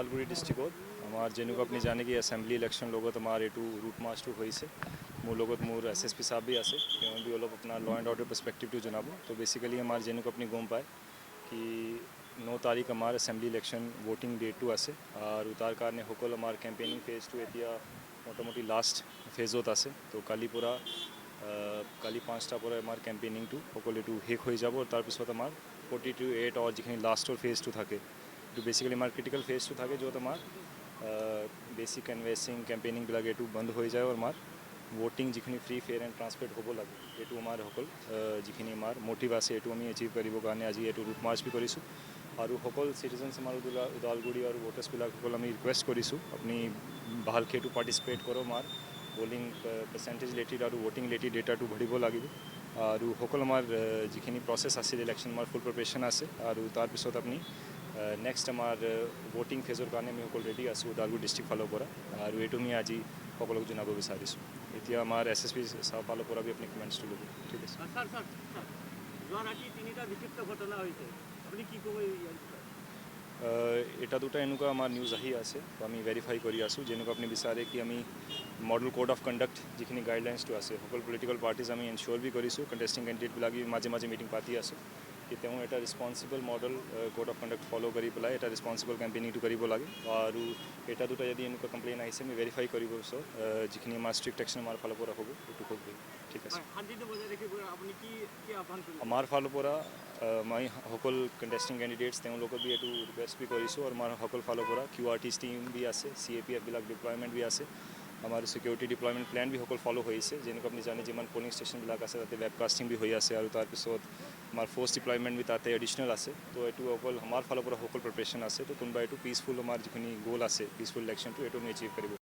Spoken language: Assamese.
ওদালগুৰি ডিষ্ট্ৰিক্টত আমাৰ যেনেকুৱা আপুনি জানে কি এছেম্বলি ইলেকশ্যন লগত আমাৰ এইটো ৰুট মাৰ্চটো হৈছে মোৰ লগত মোৰ SSP সাহেব भी আছে তেওঁ भी অলপ আপোনাৰ ল এণ্ড অৰ্ডাৰ পাৰ্সপেক্টিভটো জনাব তো বেসিক্যালি আমাৰ যেনেকুৱা আপুনি গম পায় কি 9 তাৰিখ আমাৰ এছেম্বলি ইলেকশ্যন ভোটিং ডেটটো আছে আৰু তাৰ কাৰণে সকল আমাৰ কেম্পেইনিং ফেজটো এতিয়া মোটামুটি লাষ্ট ফেজত আছে তো কালি 5টাৰ পৰা আমাৰ কেম্পেইনিংটো সকলোটো শেষ হৈ যাব আৰু তাৰপিছত আমাৰ 48 আৱাৰ যিখিনি লাষ্টৰ ফেজটো থাকে এইটো বেসিক্যালি আমাৰ ক্ৰিটিকেল ফেজটো থাকে য'ত আমাৰ বেসিক কেনভেচিং কেম্পেইনিংবিলাক এইটো বন্ধ হৈ যায় আৰু আমাৰ ভোটিং যিখিনি ফ্ৰী ফেয়াৰ এণ্ড ট্ৰান্সপেৰেণ্ট হ'ব লাগে এইটো আমাৰ সকল যিখিনি আমাৰ মোটিভ আছে এইটো আমি এচিভ কৰিবৰ কাৰণে আজি এইটো ৰুট মাৰ্চ भी কৰিছোঁ আৰু সকল চিটিজেনছ আমাৰ ওদালগুৰি আৰু ভোটাৰ্ছবিলাকসকল আমি ৰিকুৱেষ্ট কৰিছোঁ আপুনি ভালকৈ এইটো পাৰ্টিচিপেট কৰক আমাৰ পোলিং পাৰ্চেণ্টেজ ৰিলেটেড আৰু ভোটিং ৰিলেটেড ডেটাটো ভৰিব লাগিব আৰু সকল আমাৰ যিখিনি প্ৰচেছ আছিল ইলেকশ্যন আমাৰ ফুল প্ৰিপেৰেশ্যন আছে আৰু তাৰপিছত আপুনি নেক্সট আমাৰ ভোটিং ফেজৰ কাৰণে আমি সকলো ৰেডি আছোঁ ওদালগুৰি ডিষ্ট্ৰিক্ট ফালৰ পৰা আৰু এইটো আমি আজি সকলোকে জনাব বিচাৰিছোঁ এতিয়া আমাৰ SSP সাহেব ফালৰ পৰা আমি আপুনি কমেণ্টছটো ল'ব ঠিক আছে যোৱা ৰাতি 3টা বিক্ষিপ্ত ঘটনা হৈছে আপুনি কি ক'ব এটা দুটা এনেকুৱা আমাৰ নিউজ আহি আছে তো আমি ভেৰিফাই কৰি আছোঁ যেনেকুৱা আপুনি বিচাৰে কি আমি মডেল কোড অফ কণ্ডাক্ট যিখিনি গাইডলাইন্সটো আছে সকলো পলিটিকেল পাৰ্টিজ আমি এনশ্যোৰ भी কৰিছোঁ কণ্টেষ্টিং কেণ্ডিডেটবিলাক মাজে মাজে মিটিং পাতি আছোঁ কি তেওঁ এটা responsible model code of conduct follow' কৰি পেলাই এটা ৰেছপন্সিবল কেম্পেইনিংটো কৰিব লাগে আৰু এটা দুটা যদি এনেকুৱা কমপ্লেইন আহিছে আমি ভেৰিফাই কৰিব চ' যিখিনি আমাৰ ষ্ট্ৰিক্ট একশ্যন আমাৰ ফালৰ পৰা হ'ব সেইটো কৰিব ঠিক আছে আমাৰ ফালৰ পৰা মই সকল কণ্টেষ্টিং কেণ্ডিডেটছ তেওঁলোকক भी এইটো ৰিকুৱেষ্ট भी কৰিছোঁ আৰু আমাৰ সকল ফালৰ পৰা QRT's টিম भी আছে CAPFবিলাক ডিপ্লয়মেণ্ট भी আছে আমাৰ ছিকিউৰিটি ডিপ্লয়মেণ্ট প্লেন भी সকল ফ'ল' হৈ আছে যেনেকুৱা আপুনি জানে যিমান পলিং ষ্টেচনবিলাক আছে তাতে ৱেবকাষ্টিং भी হৈ আছে আৰু তাৰপিছত আমাৰ ফ'ৰ্চ ডিপ্লয়মেণ্ট भी তাতে এডিশ্যনেল আছে তো এইটো অকল আমাৰ ফালৰ পৰা সকল প্ৰিপেৰেশ্যন আছে তো কোনোবা এইটো পিচফুল আমাৰ যিখিনি গ'ল আছে পিচফুল ইলেকশ্যনটো এইটো আমি এচিভ কৰিব